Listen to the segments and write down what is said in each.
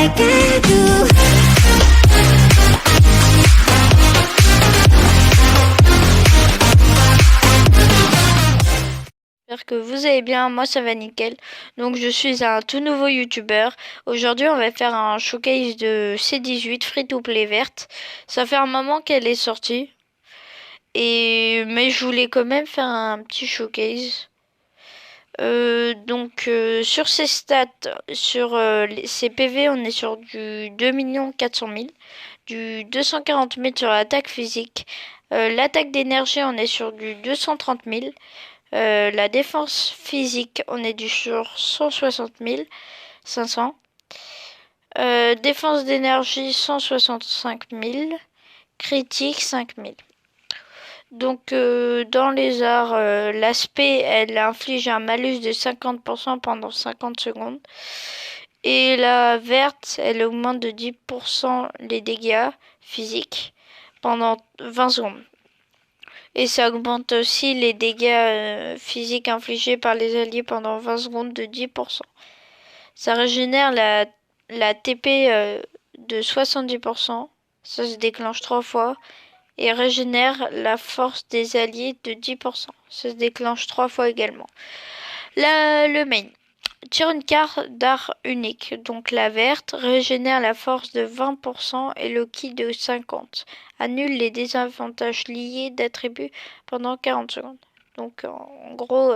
like I do. J'espère que vous allez bien, moi ça va nickel. Donc je suis un tout nouveau youtubeur. Aujourd'hui on va faire un showcase de C18 Free to Play verte. Ça fait un moment qu'elle est sortie. Mais je voulais quand même faire un petit showcase. Sur ses stats, sur ses PV, on est sur du 2 400 000, du 240 000 sur l'attaque physique. L'attaque d'énergie, on est sur du 230 000. La défense physique, on est du sur 160 500. Défense d'énergie, 165 000. Critique, 5 000. Dans les arts, l'aspect, elle inflige un malus de 50% pendant 50 secondes. Et la verte, elle augmente de 10% les dégâts physiques pendant 20 secondes. Et ça augmente aussi les dégâts physiques infligés par les alliés pendant 20 secondes de 10%. Ça régénère la TP de 70%. Ça se déclenche 3 fois. Et régénère la force des alliés de 10%. Ça se déclenche 3 fois également. Le main. Tire une carte d'art unique, donc la verte, régénère la force de 20% et le ki de 50%. Annule les désavantages liés d'attributs pendant 40 secondes. Donc en gros,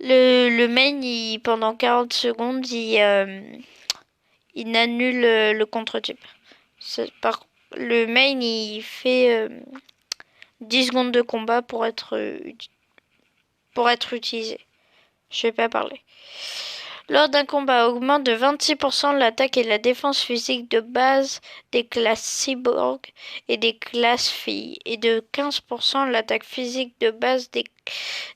le main, pendant 40 secondes, il annule le contre-type. Le main, il fait 10 secondes de combat pour être utilisé. Je vais pas parler. Lors d'un combat, augmente de 26% l'attaque et la défense physique de base des classes cyborg et des classes filles, et de 15% l'attaque physique de base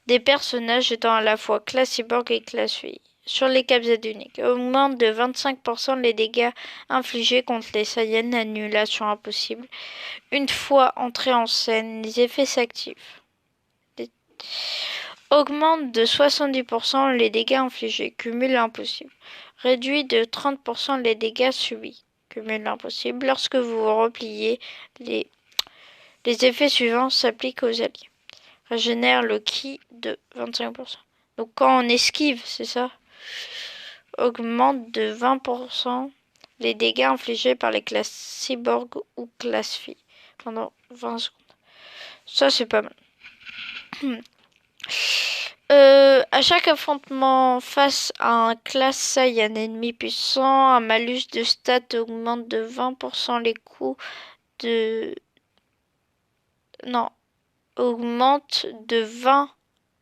des personnages étant à la fois classe cyborg et classe fille. Sur les capsules uniques, augmente de 25% les dégâts infligés contre les Saiyans, annulation impossible. Une fois entrés en scène, les effets s'activent. Augmente de 70% les dégâts infligés, cumul impossible. Réduit de 30% les dégâts subis, cumul impossible. Lorsque vous vous repliez, les effets suivants s'appliquent aux alliés. Régénère le ki de 25%. Donc quand on esquive, c'est ça. Augmente de 20% les dégâts infligés par les classes cyborg ou classe fille pendant 20 secondes. Ça c'est pas mal. À chaque affrontement face à un classe Saiyan ennemi puissant, un malus de stats augmente de 20% les coups de... Non. Augmente de 20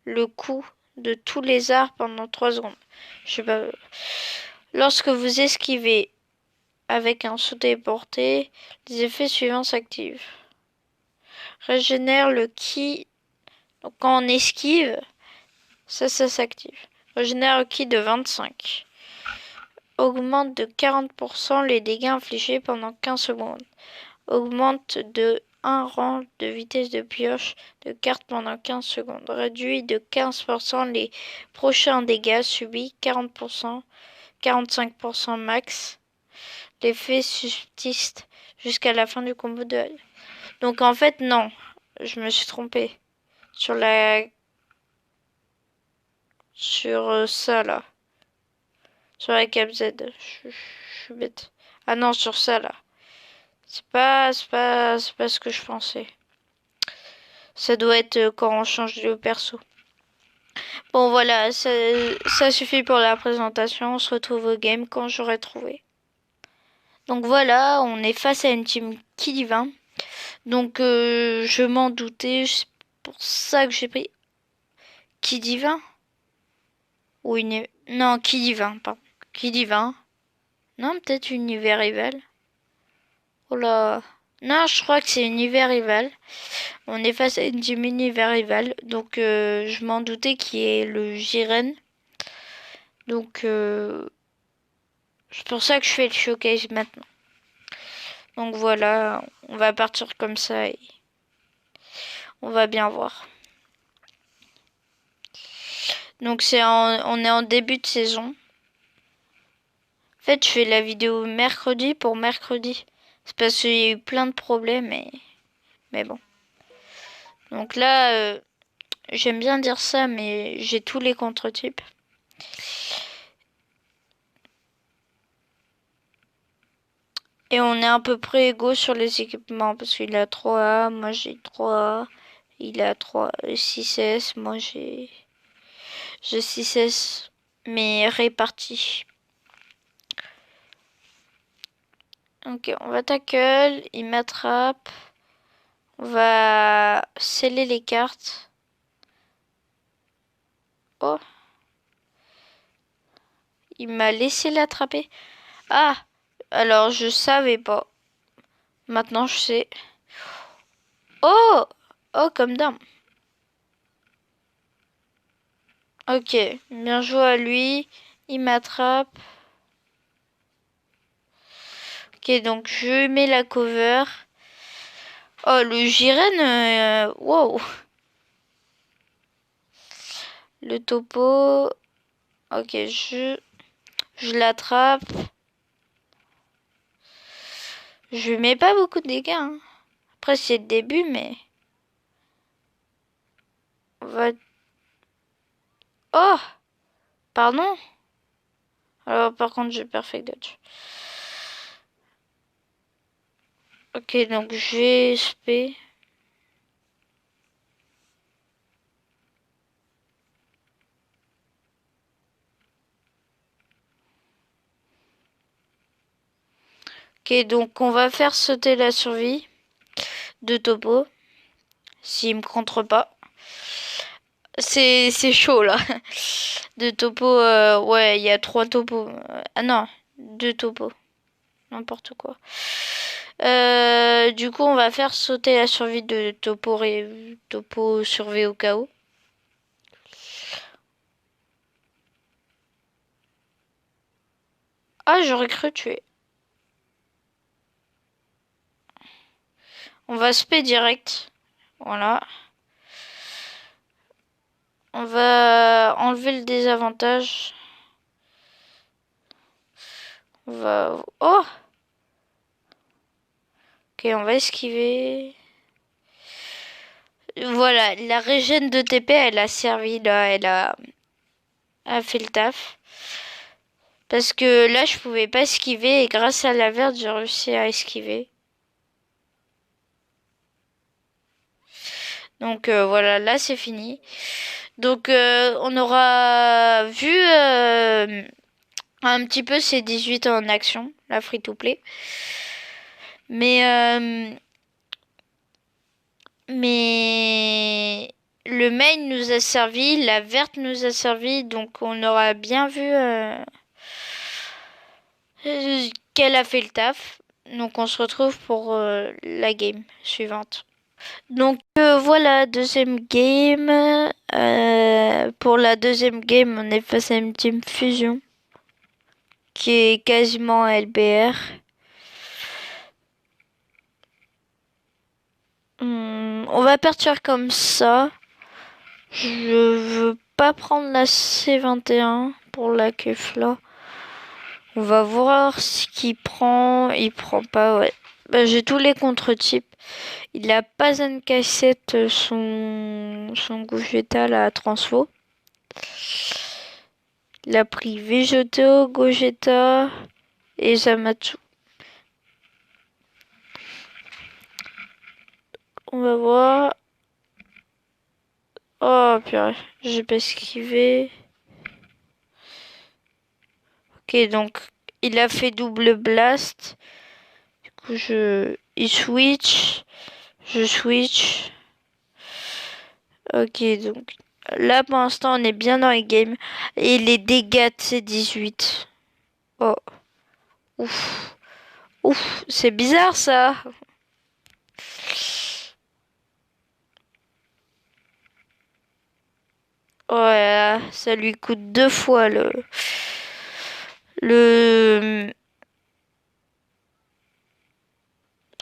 le coût de tous les arts pendant 3 secondes. Je sais pas. Lorsque vous esquivez avec un saut téléporté, les effets suivants s'activent. Régénère le ki. Donc quand on esquive, ça s'active. Régénère le ki de 25. Augmente de 40% les dégâts infligés pendant 15 secondes. Augmente de 1 rang de vitesse de pioche de carte pendant 15 secondes. Réduit de 15% les prochains dégâts subis, 40%, 45% max. L'effet subsiste jusqu'à la fin du combo de... Donc en fait, non. Je me suis trompée. Sur ça là. Sur la cap Z. Je suis bête. Ah non, sur ça là. C'est pas ce que je pensais. Ça doit être quand on change de perso. Bon voilà, ça suffit pour la présentation. On se retrouve au game quand j'aurai trouvé. Donc voilà, on est face à une team qui divin. Donc je m'en doutais. C'est pour ça que j'ai pris qui divin. Ou une... Non, qui divin, pardon. Qui divin. Non, peut-être univers rival. Oh là. Non, je crois que c'est univers rival. On est face à une team univers rival. Donc je m'en doutais qui est le Jiren. Donc c'est pour ça que je fais le showcase maintenant. Donc voilà, on va partir comme ça et on va bien voir. Donc on est en début de saison. En fait, je fais la vidéo mercredi pour mercredi. C'est parce qu'il y a eu plein de problèmes, mais bon. Donc là, j'aime bien dire ça, mais j'ai tous les contre-types. Et on est à peu près égaux sur les équipements, parce qu'il a 3A, moi j'ai 3A, il a 6S, moi j'ai 6S, mais répartis. Ok, on va tackle, il m'attrape. On va sceller les cartes. Oh, il m'a laissé l'attraper. Ah, alors je savais pas. Maintenant je sais. Oh, oh comme dame. Ok, bien joué à lui. Il m'attrape. Ok, donc je mets la cover. Oh, le Jiren, wow. Le topo. Ok, je l'attrape. Je mets pas beaucoup de dégâts. Hein. Après, c'est le début, mais... On va... Oh, pardon. Alors, par contre, j'ai perfect dodge. Ok, donc j'ai SP. Ok, donc on va faire sauter la survie de Topo. S'il me contre pas. C'est chaud là. De Topo, ouais, il y a 3 topos. Ah non, 2 topos. N'importe quoi. Du coup, on va faire sauter la survie de Topo, Topo survie au cas où. Ah, j'aurais cru tuer. On va spé direct. Voilà. On va enlever le désavantage. On va... Oh! Ok, on va esquiver. Voilà, la régène de TP, elle a servi là, elle a fait le taf. Parce que là, je pouvais pas esquiver et grâce à la verte, j'ai réussi à esquiver. Donc voilà, là c'est fini. Donc on aura vu un petit peu ces 18 en action, la free to play. Mais le main nous a servi, la verte nous a servi, donc on aura bien vu qu'elle a fait le taf. Donc on se retrouve pour la game suivante. Donc voilà, deuxième game. Pour la deuxième game, on est face à une team fusion qui est quasiment LBR. On va partir comme ça. Je veux pas prendre la C21 pour la Kefla. On va voir ce qu'il prend. Il prend pas, ouais. Bah, j'ai tous les contre-types. Il a pas un cassette son Gogeta à transfo. Il a pris Végéto, Gogeta et Zamatsu. On va voir. Oh purée, j'ai pas esquivé. Ok, donc il a fait double blast. Du coup, il switch. Je switch. Ok, donc là pour l'instant on est bien dans les games. Et les dégâts c'est 18. Oh, ouf. Ouf, c'est bizarre ça. Oh là là, ça lui coûte 2 fois le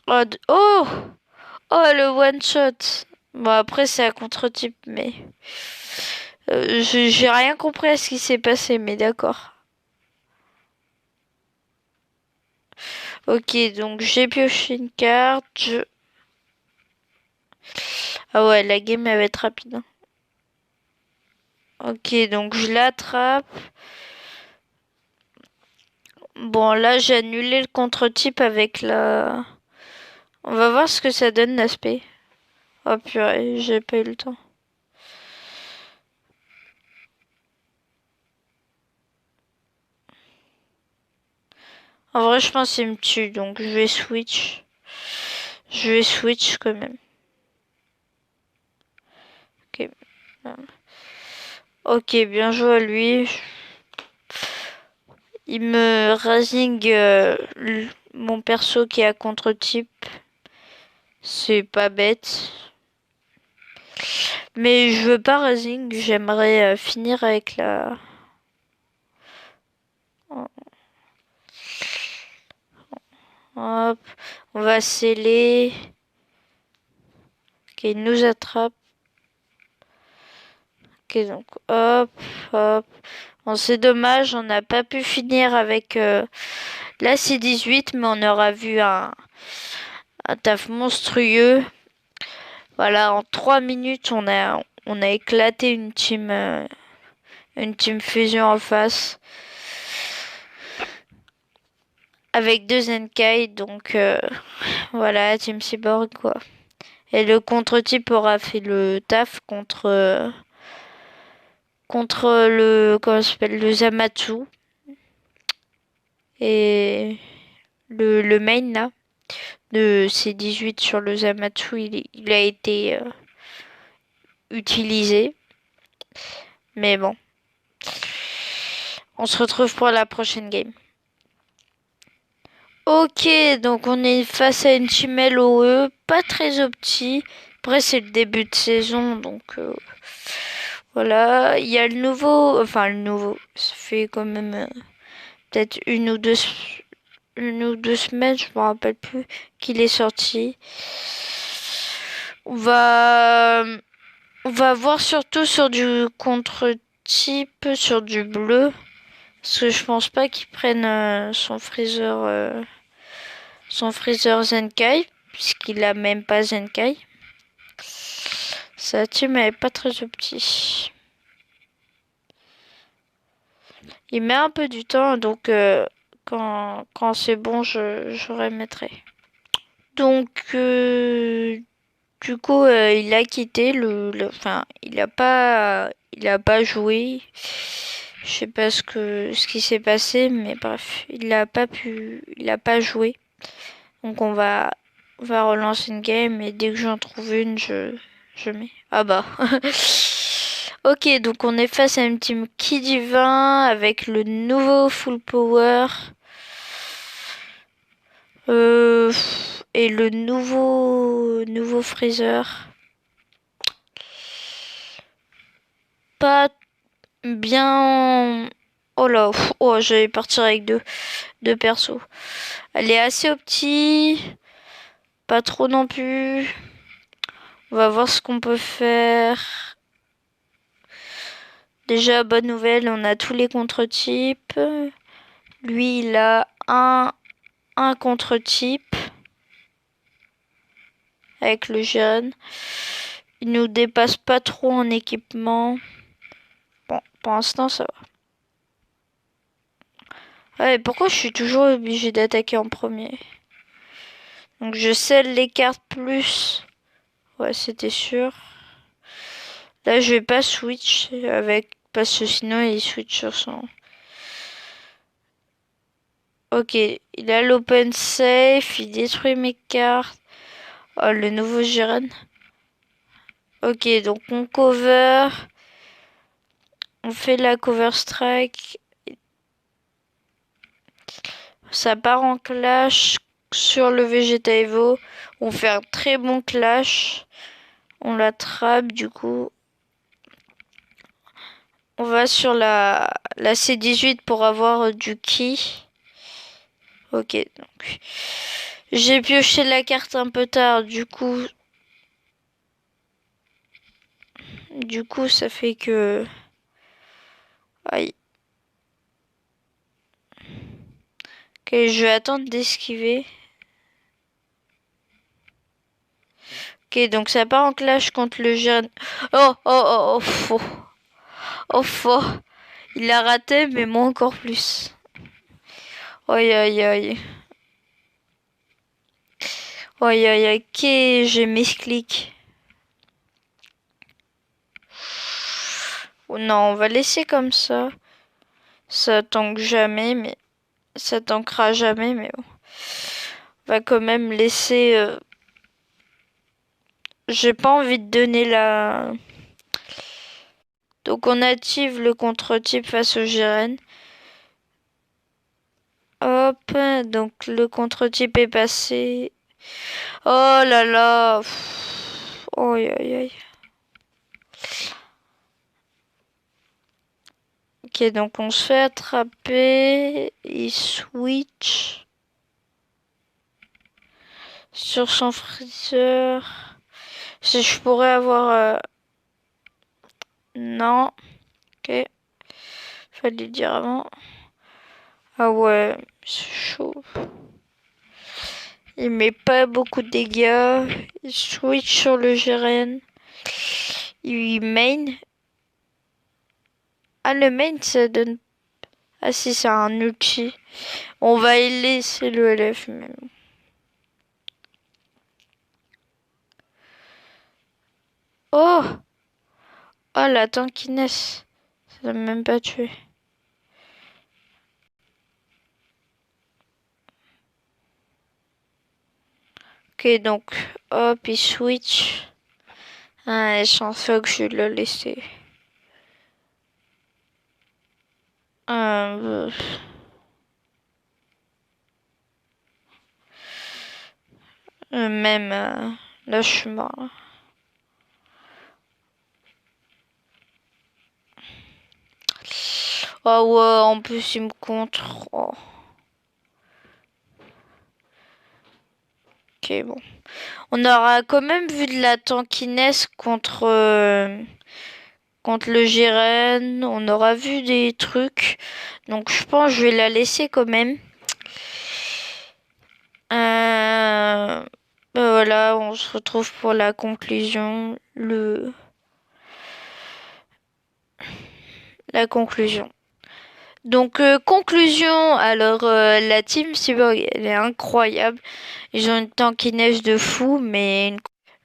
oh, oh le one shot. Bon après c'est à contre-type mais j'ai rien compris à ce qui s'est passé mais d'accord. Ok, donc j'ai pioché une carte. Ah ouais, la game elle va être rapide, hein. Ok, donc je l'attrape. Bon, là j'ai annulé le contre-type avec la... On va voir ce que ça donne l'aspect. Oh purée, j'ai pas eu le temps. En vrai, je pense qu'il me tue, donc je vais switch. Je vais switch quand même. Ok. Ok, bien joué à lui. Il me rasing mon perso qui est à contre-type. C'est pas bête. Mais je veux pas rasing. J'aimerais finir avec la... Hop. On va sceller. Ok, il nous attrape. Ok, donc hop, hop. Bon, c'est dommage, on n'a pas pu finir avec la C18, mais on aura vu un taf monstrueux. Voilà, en 3 minutes, on a éclaté une team fusion en face. Avec 2 Zenkai, donc voilà, Team Cyborg quoi. Et le contre-type aura fait le taf contre le, comment ça s'appelle, le Zamatsu. Et le main là, de C18 sur le Zamatsu, il a été utilisé. Mais bon, on se retrouve pour la prochaine game. Ok, donc on est face à une team LOE, pas très opti. Après, c'est le début de saison, donc voilà. Il y a le nouveau, enfin le nouveau, ça fait quand même peut-être une ou deux semaines, je me rappelle plus, qu'il est sorti. On va, on va voir surtout sur du contre-type, sur du bleu. Parce que je pense pas qu'il prenne son Freezer Zenkai, puisqu'il a même pas Zenkai. Sa team elle est pas très opti. Il met un peu du temps, donc quand c'est bon, je remettrai. Donc, du coup, il a quitté enfin, il a pas joué. Je sais pas ce qui s'est passé, mais bref, il a pas joué. Donc on va relancer une game et dès que j'en trouve une, je mets. Ah bah. Ok, donc on est face à une team Ki Divin avec le nouveau Full Power. Et le nouveau Freezer. Pas bien. Oh là, oh, j'allais partir avec deux persos. Elle est assez opti, pas trop non plus. On va voir ce qu'on peut faire. Déjà, bonne nouvelle, on a tous les contre-types. Lui, il a un contre-type avec le jeune. Il nous dépasse pas trop en équipement. Bon, pour l'instant, ça va. Ouais, pourquoi je suis toujours obligée d'attaquer en premier? Donc je scelle les cartes plus. Ouais, c'était sûr. Là, je vais pas switch avec parce que sinon il switch sur son. Ok, il a l'open safe, il détruit mes cartes. Oh, le nouveau Jiren. Ok, donc on cover. On fait la cover strike. Ça part en clash sur le Vegeta Evo. On fait un très bon clash. On l'attrape du coup. On va sur la C18 pour avoir du ki. Ok, donc j'ai pioché la carte un peu tard, du coup ça fait que aïe, Ok, je vais attendre d'esquiver. Ok, donc ça part en clash contre le Gérène. Oh, oh, oh, oh, faux. Oh, faux. Il a raté, mais moi encore plus. Aïe, aïe, aïe. Aïe, aïe, aïe. Ok, j'ai mes clics. Oh non, on va laisser comme ça. Ça tank jamais, mais... Ça tankera jamais, mais bon. On va quand même laisser... J'ai pas envie de donner la... Donc on active le contre-type face au Gérène. Hop, donc le contre-type est passé. Oh là là. Aïe aïe aïe. Ok, donc on se fait attraper. Il switch sur son freezer. Si je pourrais avoir... Non. Ok. Fallait dire avant. Ah ouais, c'est chaud. Il met pas beaucoup de dégâts. Il switch sur le Gérène. Il main. Ah, le main, ça donne... Ah si, c'est un ulti. On va y laisser le LF même. Oh! Oh, la tankiness. Ça l'a même pas tué. Ok, donc, hop, il switch. Ah, je pense que je vais le laisser. Euh... Même, là, je suis mort. Oh ouais, en plus, il me contre. Oh. Ok, bon. On aura quand même vu de la tankiness contre le Gérène. On aura vu des trucs. Donc je pense que je vais la laisser quand même. Voilà, on se retrouve pour la conclusion. La conclusion. Donc conclusion, alors la team Cyborg elle est incroyable. Ils ont une tankiness de fou, mais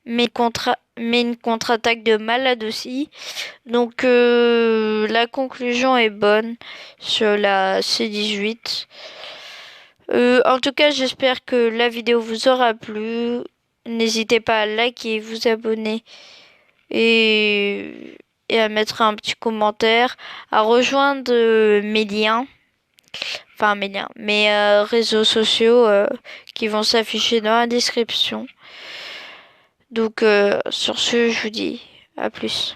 une contre-attaque de malade aussi. Donc la conclusion est bonne sur la C18. En tout cas, j'espère que la vidéo vous aura plu. N'hésitez pas à liker, vous abonner et à mettre un petit commentaire, à rejoindre mes réseaux sociaux qui vont s'afficher dans la description. Donc sur ce, je vous dis à plus.